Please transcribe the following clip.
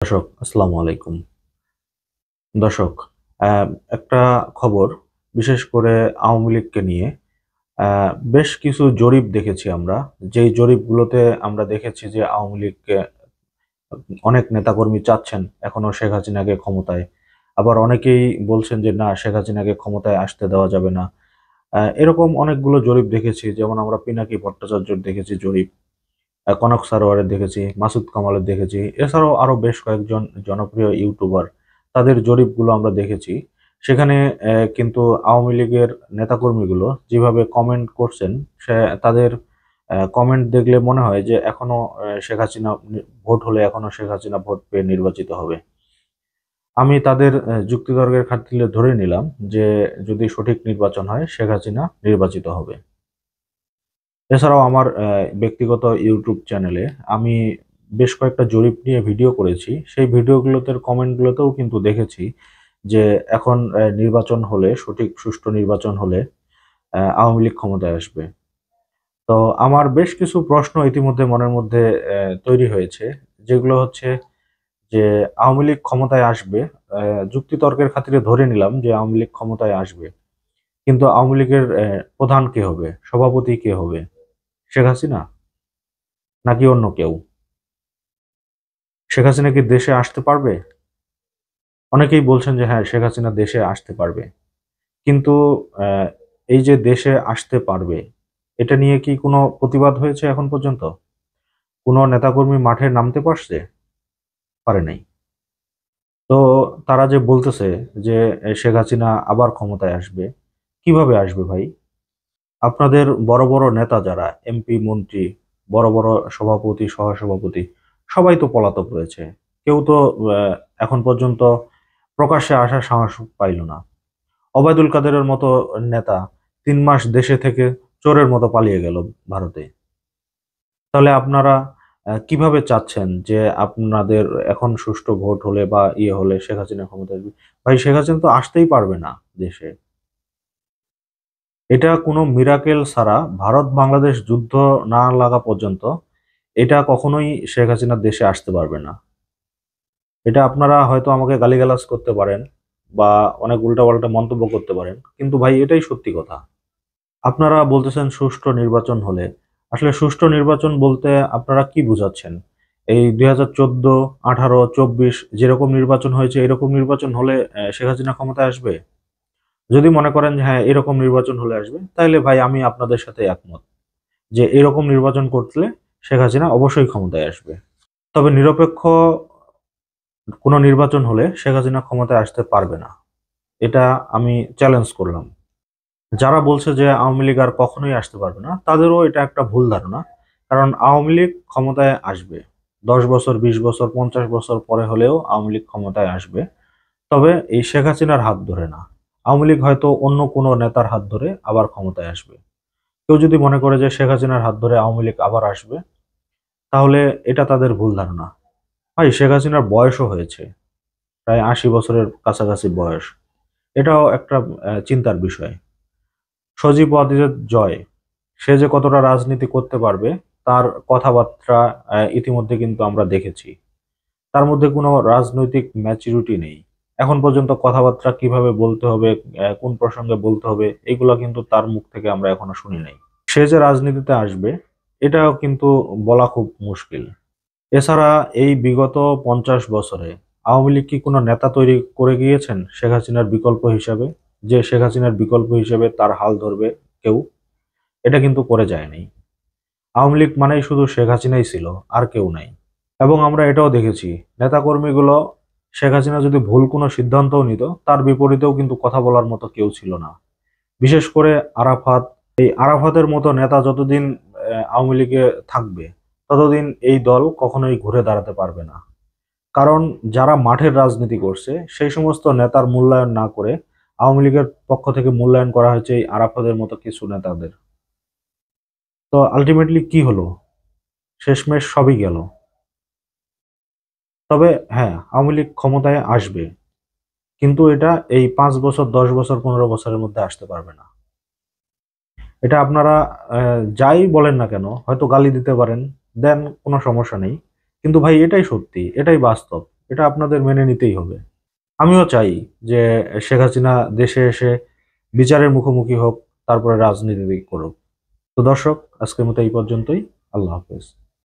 দর্শক আসসালামু আলাইকুম। দর্শক, একটা খবর, বিশেষ করে আওয়ামী লীগকে নিয়ে বেশ কিছু জরিপ দেখেছি আমরা। যেই জরিপগুলোতে আমরা দেখেছি যে আওয়ামী লীগকে অনেক নেতাকর্মী চাচ্ছেন এখনো শেখ হাসিনাকে ক্ষমতায়। আবার অনেকেই বলছেন যে না, শেখ হাসিনাকে ক্ষমতায় আসতে দেওয়া যাবে না। এরকম অনেকগুলো জরিপ দেখেছি। যেমন আমরা পিনাকি ভট্টাচার্যের দেখেছি জরিপ, কনক সারোয়ারের দেখেছি, মাসুদ কামালের দেখেছি। এছাড়াও আরো বেশ কয়েকজন জনপ্রিয় ইউটিউবার, তাদের জরিপগুলো আমরা দেখেছি। সেখানে কিন্তু আওয়ামী লীগের নেতাকর্মীগুলো যেভাবে কমেন্ট করছেন, সে তাদের কমেন্ট দেখলে মনে হয় যে এখনো শেখ হাসিনা ভোট হলে এখনো শেখ হাসিনা ভোট পেয়ে নির্বাচিত হবে। আমি তাদের যুক্তিতর্কের খাতিরে ধরে নিলাম যে যদি সঠিক নির্বাচন হয় শেখ হাসিনা নির্বাচিত হবে। এছাড়াও আমার ব্যক্তিগত ইউটিউব চ্যানেলে আমি বেশ কয়েকটা জরিপ নিয়ে ভিডিও করেছি। সেই ভিডিওগুলোতে কমেন্টগুলোতেও কিন্তু দেখেছি যে এখন নির্বাচন হলে, সঠিক সুষ্ঠু নির্বাচন হলে আওয়ামী লীগ ক্ষমতায় আসবে। তো আমার বেশ কিছু প্রশ্ন ইতিমধ্যে মনের মধ্যে তৈরি হয়েছে, যেগুলো হচ্ছে যে আওয়ামী লীগ ক্ষমতায় আসবে। যুক্তিতর্কের খাতিরে ধরে নিলাম যে আওয়ামী লীগ ক্ষমতায় আসবে, কিন্তু আওয়ামী লীগের প্রধান কে হবে, সভাপতি কে হবে? শেখ হাসিনা নাকি অন্য কেউ? শেখ হাসিনা কি দেশে আসতে পারবে? অনেকেই বলছেন যে হ্যাঁ, শেখ হাসিনা দেশে আসতে পারবে। কিন্তু আহ, এই যে দেশে আসতে পারবে, এটা নিয়ে কি কোনো প্রতিবাদ হয়েছে এখন পর্যন্ত? কোনো নেতাকর্মী মাঠে নামতে পারছে? পারে নাই। তো তারা যে বলতেছে যে শেখ হাসিনা আবার ক্ষমতায় আসবে, কিভাবে আসবে ভাই? আপনাদের বড় বড় নেতা যারা এমপি মন্ত্রী, বড় বড় সভাপতি সহসভাপতি, সবাই তো পলাতক রয়েছে। কেউ তো এখন পর্যন্ত প্রকাশ্যে আসার সাহস পাইল না। ওবায়দুল কাদেরের মতো নেতা 3 মাস দেশে থেকে চোরের মতো পালিয়ে গেল ভারতে। তাহলে আপনারা কিভাবে চাচ্ছেন যে আপনাদের এখন সুষ্ঠু ভোট হলে বা ইয়ে হলে শেখ হাসিনা ক্ষমতা আসবে? ভাই, শেখ হাসিনা তো আসতেই পারবে না দেশে। এটা কোনো মিরাকেল ছাড়া, ভারত বাংলাদেশ যুদ্ধ না লাগা পর্যন্ত এটা কখনোই শেখ হাসিনা দেশে আসতে পারবে না। এটা আপনারা হয়তো আমাকে গালিগালাজ করতে পারেন বা অনেক উল্টাপাল্টা মন্তব্য করতে পারেন, কিন্তু ভাই এটাই সত্যি কথা। আপনারা বলতেছেন সুষ্ঠু নির্বাচন হলে, আসলে সুষ্ঠু নির্বাচন বলতে আপনারা কি বুঝাচ্ছেন? এই 2014, 18, 24 যেরকম নির্বাচন হয়েছে এরকম নির্বাচন হলে শেখ হাসিনা ক্ষমতায় আসবে? যদি মনে করেন যে হ্যাঁ এরকম নির্বাচন হলে আসবে, তাহলে ভাই আমি আপনাদের সাথে একমত যে এরকম নির্বাচন করলে শেখ হাসিনা অবশ্যই ক্ষমতায় আসবে। তবে নিরপেক্ষ কোনো নির্বাচন হলে শেখ হাসিনা ক্ষমতায় আসতে পারবে না, এটা আমি চ্যালেঞ্জ করলাম। যারা বলছে যে আওয়ামী লীগ আর কখনোই আসতে পারবে না, তাদেরও এটা একটা ভুল ধারণা। কারণ আওয়ামী লীগ ক্ষমতায় আসবে 10 বছর, 20 বছর, 50 বছর পরে হলেও আওয়ামী লীগ ক্ষমতায় আসবে। তবে এই শেখ হাসিনার হাত ধরে না। আওয়ামী লীগ হয়তো অন্য কোনো নেতার হাত ধরে আবার ক্ষমতায় আসবে। কেউ যদি মনে করে যে শেখ হাসিনার হাত ধরে আওয়ামী লীগ আবার আসবে, তাহলে এটা তাদের ভুল ধারণা। ভাই, শেখ হাসিনার বয়সও হয়েছে, প্রায় 80 বছরের কাছাকাছি বয়স। এটাও একটা চিন্তার বিষয়। সজীব ওয়াজিদের জয়, সে যে কতটা রাজনীতি করতে পারবে তার কথাবার্তা ইতিমধ্যে কিন্তু আমরা দেখেছি। তার মধ্যে কোনো রাজনৈতিক ম্যাচুরিটি নেই। এখন পর্যন্ত কথাবার্তা কিভাবে বলতে হবে, কোন প্রসঙ্গে বলতে হবে, এগুলো কিন্তু তার মুখ থেকে আমরা এখনো শুনি নাই। সে যে রাজনীতিতে আসবে এটাও কিন্তু বলা খুব মুশকিল। এছাড়া এই বিগত 50 বছরে আওয়ামী লীগ কি কোনো নেতা তৈরি করে গিয়েছেন শেখ হাসিনার বিকল্প হিসাবে, যে শেখ হাসিনার বিকল্প হিসেবে তার হাল ধরবে কেউ? এটা কিন্তু করে যায়নি। আওয়ামী লীগ মানেই শুধু শেখ হাসিনাই ছিল, আর কেউ নাই। এবং আমরা এটাও দেখেছি, নেতাকর্মীগুলো শেখ হাসিনা যদি ভুল কোনো সিদ্ধান্তও নিত, তার বিপরীতেও কিন্তু কথা বলার মতো কেউ ছিল না। বিশেষ করে আরাফাত। এই আরাফাতের মতো নেতা যতদিন আওয়ামী লীগে থাকবে, ততদিন এই দল কখনোই ঘুরে দাঁড়াতে পারবে না। কারণ যারা মাঠের রাজনীতি করছে সেই সমস্ত নেতার মূল্যায়ন না করে আওয়ামী লীগের পক্ষ থেকে মূল্যায়ন করা হয়েছে এই আরাফাতের মতো কিছু নেতাদের। তো আলটিমেটলি কি হলো? শেষমেশ সবই গেল। তবে হ্যাঁ, আওয়ামী লীগ ক্ষমতায় আসবে, কিন্তু এটা এই 5 বছর, 10 বছর, 15 বছরের মধ্যে আসতে পারবে না। এটা আপনারা যাই বলেন না কেন, হয়তো গালি দিতে পারেন, দেন, কোনো সমস্যা নেই। কিন্তু ভাই এটাই সত্যি, এটাই বাস্তব। এটা আপনাদের মেনে নিতেই হবে। আমিও চাই যে শেখ হাসিনা দেশে এসে বিচারের মুখোমুখি হোক, তারপরে রাজনীতি করুক। তো দর্শক, আজকের মতো এই পর্যন্তই। আল্লাহ হাফেজ।